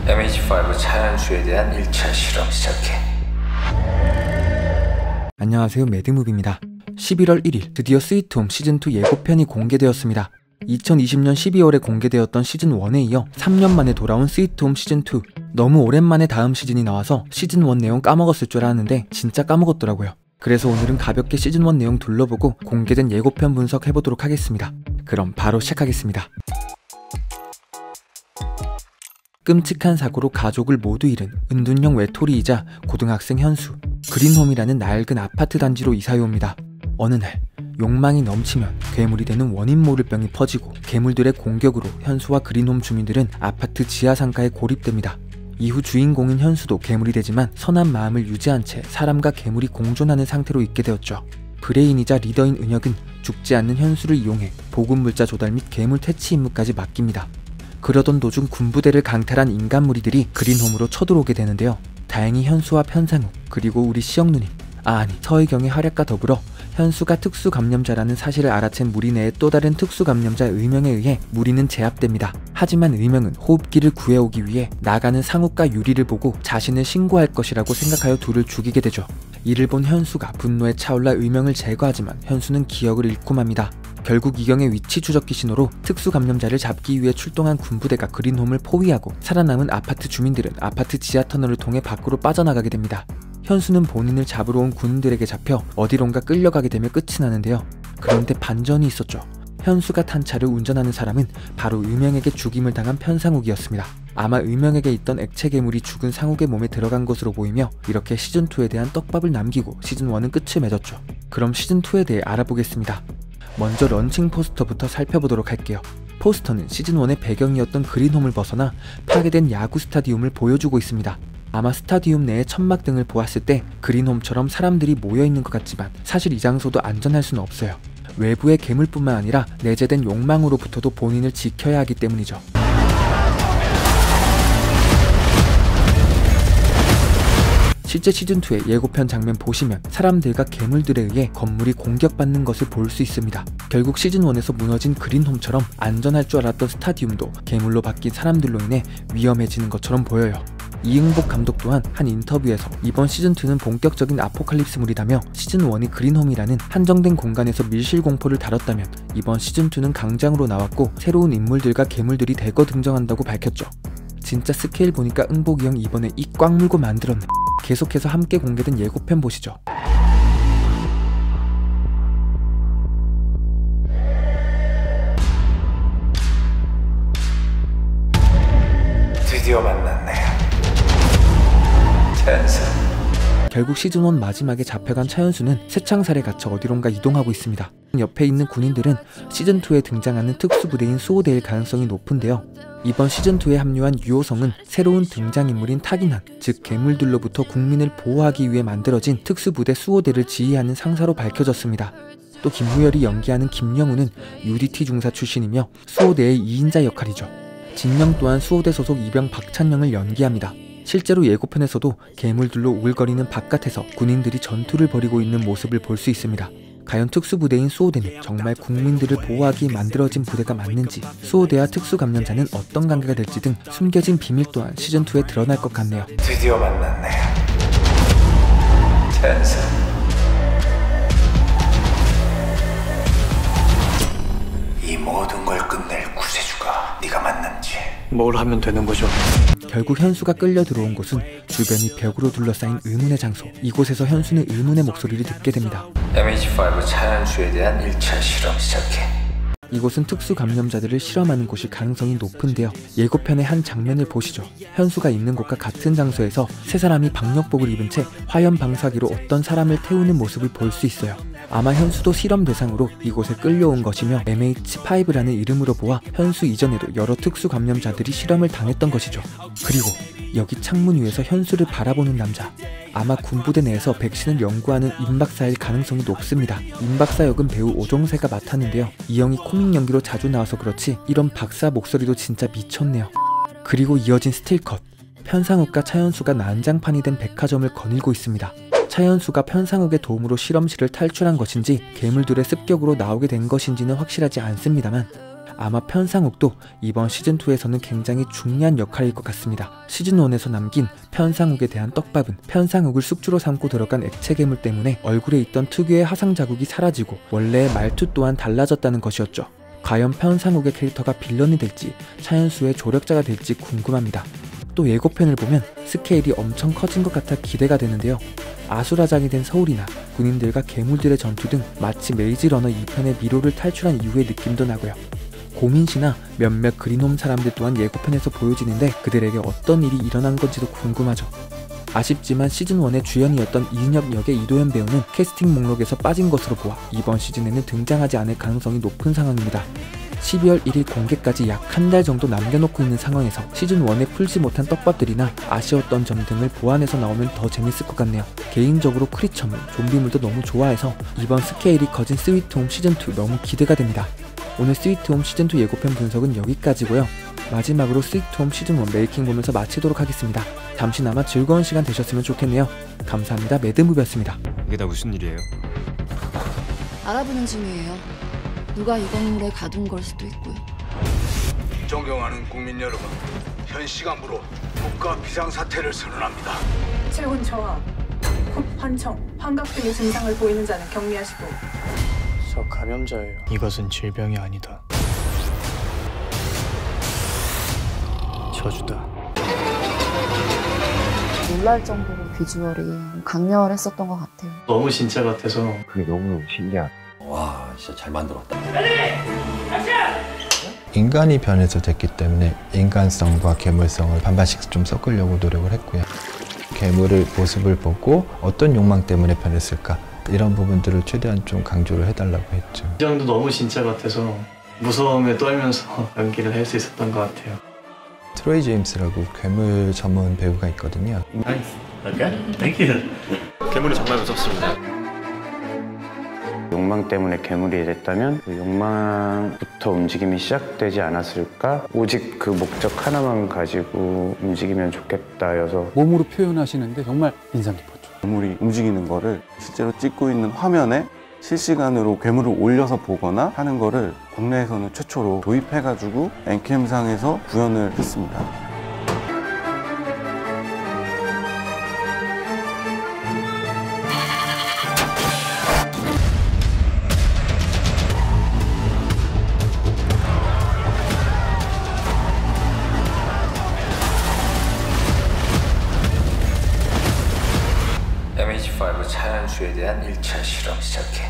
MH5 차현수에 대한 1차 실험 시작해. 안녕하세요, 매드무비입니다. 11월 1일 드디어 스위트홈 시즌2 예고편이 공개되었습니다. 2020년 12월에 공개되었던 시즌1에 이어 3년 만에 돌아온 스위트홈 시즌2. 너무 오랜만에 다음 시즌이 나와서 시즌1 내용 까먹었을 줄 알았는데 진짜 까먹었더라고요. 그래서 오늘은 가볍게 시즌1 내용 둘러보고 공개된 예고편 분석해보도록 하겠습니다. 그럼 바로 시작하겠습니다. 끔찍한 사고로 가족을 모두 잃은 은둔형 외톨이이자 고등학생 현수. 그린홈이라는 낡은 아파트 단지로 이사해옵니다. 어느 날 욕망이 넘치면 괴물이 되는 원인 모를 병이 퍼지고 괴물들의 공격으로 현수와 그린홈 주민들은 아파트 지하 상가에 고립됩니다. 이후 주인공인 현수도 괴물이 되지만 선한 마음을 유지한 채 사람과 괴물이 공존하는 상태로 있게 되었죠. 브레인이자 리더인 은혁은 죽지 않는 현수를 이용해 보급물자 조달 및 괴물 퇴치 임무까지 맡깁니다. 그러던 도중 군부대를 강탈한 인간 무리들이 그린홈으로 쳐들어오게 되는데요. 다행히 현수와 편상욱, 그리고 우리 시영누님, 서혜경의 활약과 더불어 현수가 특수감염자라는 사실을 알아챈 무리 내의 또 다른 특수감염자 의명에 의해 무리는 제압됩니다. 하지만 의명은 호흡기를 구해오기 위해 나가는 상욱과 유리를 보고 자신을 신고할 것이라고 생각하여 둘을 죽이게 되죠. 이를 본 현수가 분노에 차올라 의명을 제거하지만 현수는 기억을 잃고 맙니다. 결국 이경의 위치 추적기 신호로 특수감염자를 잡기 위해 출동한 군부대가 그린홈을 포위하고 살아남은 아파트 주민들은 아파트 지하 터널을 통해 밖으로 빠져나가게 됩니다. 현수는 본인을 잡으러 온 군인들에게 잡혀 어디론가 끌려가게 되며 끝이 나는데요. 그런데 반전이 있었죠. 현수가 탄 차를 운전하는 사람은 바로 의명에게 죽임을 당한 편상욱이었습니다. 아마 의명에게 있던 액체 괴물이 죽은 상욱의 몸에 들어간 것으로 보이며 이렇게 시즌2에 대한 떡밥을 남기고 시즌1은 끝을 맺었죠. 그럼 시즌2에 대해 알아보겠습니다. 먼저 런칭 포스터부터 살펴보도록 할게요. 포스터는 시즌1의 배경이었던 그린홈을 벗어나 파괴된 야구 스타디움을 보여주고 있습니다. 아마 스타디움 내의 천막 등을 보았을 때 그린홈처럼 사람들이 모여있는 것 같지만 사실 이 장소도 안전할 수는 없어요. 외부의 괴물뿐만 아니라 내재된 욕망으로부터도 본인을 지켜야 하기 때문이죠. 실제 시즌2의 예고편 장면 보시면 사람들과 괴물들에 의해 건물이 공격받는 것을 볼 수 있습니다. 결국 시즌1에서 무너진 그린홈처럼 안전할 줄 알았던 스타디움도 괴물로 바뀐 사람들로 인해 위험해지는 것처럼 보여요. 이응복 감독 또한 한 인터뷰에서 이번 시즌2는 본격적인 아포칼립스물이라며 시즌1이 그린홈이라는 한정된 공간에서 밀실 공포를 다뤘다면 이번 시즌2는 강장으로 나왔고 새로운 인물들과 괴물들이 대거 등장한다고 밝혔죠. 진짜 스케일 보니까 응복이 형 이번에 이 꽉 물고 만들었네. 계속해서 함께 공개된 예고편 보시죠. 드디어 만났네. 찬스. 결국 시즌1 마지막에 잡혀간 차현수는 새창살에 갇혀 어디론가 이동하고 있습니다. 옆에 있는 군인들은 시즌2에 등장하는 특수부대인 수호대일 가능성이 높은데요. 이번 시즌2에 합류한 유호성은 새로운 등장인물인 타기난, 즉 괴물들로부터 국민을 보호하기 위해 만들어진 특수부대 수호대를 지휘하는 상사로 밝혀졌습니다. 또 김무열이 연기하는 김영우는 UDT 중사 출신이며 수호대의 2인자 역할이죠. 진영 또한 수호대 소속 이병 박찬영을 연기합니다. 실제로 예고편에서도 괴물들로 우글거리는 바깥에서 군인들이 전투를 벌이고 있는 모습을 볼 수 있습니다. 과연 특수부대인 수호대는 정말 국민들을 보호하기 만들어진 부대가 맞는지, 수호대와 특수감염자는 어떤 관계가 될지 등 숨겨진 비밀 또한 시즌2에 드러날 것 같네요. 드디어 만났네. 찬스. 이 모든 걸 끝낼 구세주가 네가 맞는지. 뭘 하면 되는 거죠? 결국 현수가 끌려 들어온 곳은 주변이 벽으로 둘러싸인 의문의 장소. 이곳에서 현수는 의문의 목소리를 듣게 됩니다. MH5 차현수에 대한 1차 실험 시작해. 이곳은 특수감염자들을 실험하는 곳일 가능성이 높은데요. 예고편의 한 장면을 보시죠. 현수가 있는 곳과 같은 장소에서 세 사람이 방역복을 입은 채 화염 방사기로 어떤 사람을 태우는 모습을 볼 수 있어요. 아마 현수도 실험 대상으로 이곳에 끌려온 것이며 MH5라는 이름으로 보아 현수 이전에도 여러 특수감염자들이 실험을 당했던 것이죠. 그리고 여기 창문 위에서 현수를 바라보는 남자. 아마 군부대 내에서 백신을 연구하는 임박사일 가능성이 높습니다. 임박사 역은 배우 오종세가 맡았는데요. 이 형이 코믹 연기로 자주 나와서 그렇지 이런 박사 목소리도 진짜 미쳤네요. 그리고 이어진 스틸컷. 편상욱과 차현수가 난장판이 된 백화점을 거닐고 있습니다. 차현수가 편상욱의 도움으로 실험실을 탈출한 것인지 괴물들의 습격으로 나오게 된 것인지는 확실하지 않습니다만 아마 편상욱도 이번 시즌2에서는 굉장히 중요한 역할일 것 같습니다. 시즌1에서 남긴 편상욱에 대한 떡밥은 편상욱을 숙주로 삼고 들어간 액체 괴물 때문에 얼굴에 있던 특유의 화상 자국이 사라지고 원래의 말투 또한 달라졌다는 것이었죠. 과연 편상욱의 캐릭터가 빌런이 될지 차현수의 조력자가 될지 궁금합니다. 또 예고편을 보면 스케일이 엄청 커진 것 같아 기대가 되는데요. 아수라장이 된 서울이나 군인들과 괴물들의 전투 등 마치 메이즈러너 2편의 미로를 탈출한 이후의 느낌도 나고요. 고민씨나 몇몇 그린홈 사람들 또한 예고편에서 보여지는데 그들에게 어떤 일이 일어난 건지도 궁금하죠. 아쉽지만 시즌1의 주연이었던 이은엽 역의 이도현 배우는 캐스팅 목록에서 빠진 것으로 보아 이번 시즌에는 등장하지 않을 가능성이 높은 상황입니다. 12월 1일 공개까지 약 한 달 정도 남겨놓고 있는 상황에서 시즌1에 풀지 못한 떡밥들이나 아쉬웠던 점 등을 보완해서 나오면 더 재밌을 것 같네요. 개인적으로 크리처물, 좀비물도 너무 좋아해서 이번 스케일이 커진 스위트홈 시즌2 너무 기대가 됩니다. 오늘 스위트홈 시즌2 예고편 분석은 여기까지고요. 마지막으로 스위트홈 시즌1 메이킹 보면서 마치도록 하겠습니다. 잠시나마 즐거운 시간 되셨으면 좋겠네요. 감사합니다. 매드무비였습니다. 이게 다 무슨 일이에요? 알아보는 중이에요. 누가 이 건물에 가둔 걸 수도 있고요. 존경하는 국민 여러분, 현 시간부로 국가 비상사태를 선언합니다. 체온 저하, 콧 환청, 환각 등의 증상을 보이는 자는 격리하시고. 저 감염자예요. 이것은 질병이 아니다. 저주다. 놀랄 정도로 비주얼이 강렬했었던 것 같아요. 너무 진짜 같아서 그게 너무 신기하다. 와, 진짜 잘 만들었다. 인간이 변해서 됐기 때문에 인간성과 괴물성을 반반씩 좀 섞으려고 노력을 했고요. 괴물의 모습을 보고 어떤 욕망 때문에 변했을까 이런 부분들을 최대한 좀 강조를 해달라고 했죠. 표정도 너무 진짜 같아서 무서움에 떨면서 연기를 할 수 있었던 것 같아요. 트로이 제임스라고 괴물 전문 배우가 있거든요. 나이스. 오케이. 땡큐. 괴물이 정말 무섭습니다. 욕망 때문에 괴물이 됐다면 그 욕망부터 움직임이 시작되지 않았을까? 오직 그 목적 하나만 가지고 움직이면 좋겠다여서 몸으로 표현하시는데 정말 인상 깊었죠. 괴물이 움직이는 거를 실제로 찍고 있는 화면에 실시간으로 괴물을 올려서 보거나 하는 거를 국내에서는 최초로 도입해가지고 엔캠상에서 구현을 했습니다. MH5 차현수에 대한 1차 실험 시작해.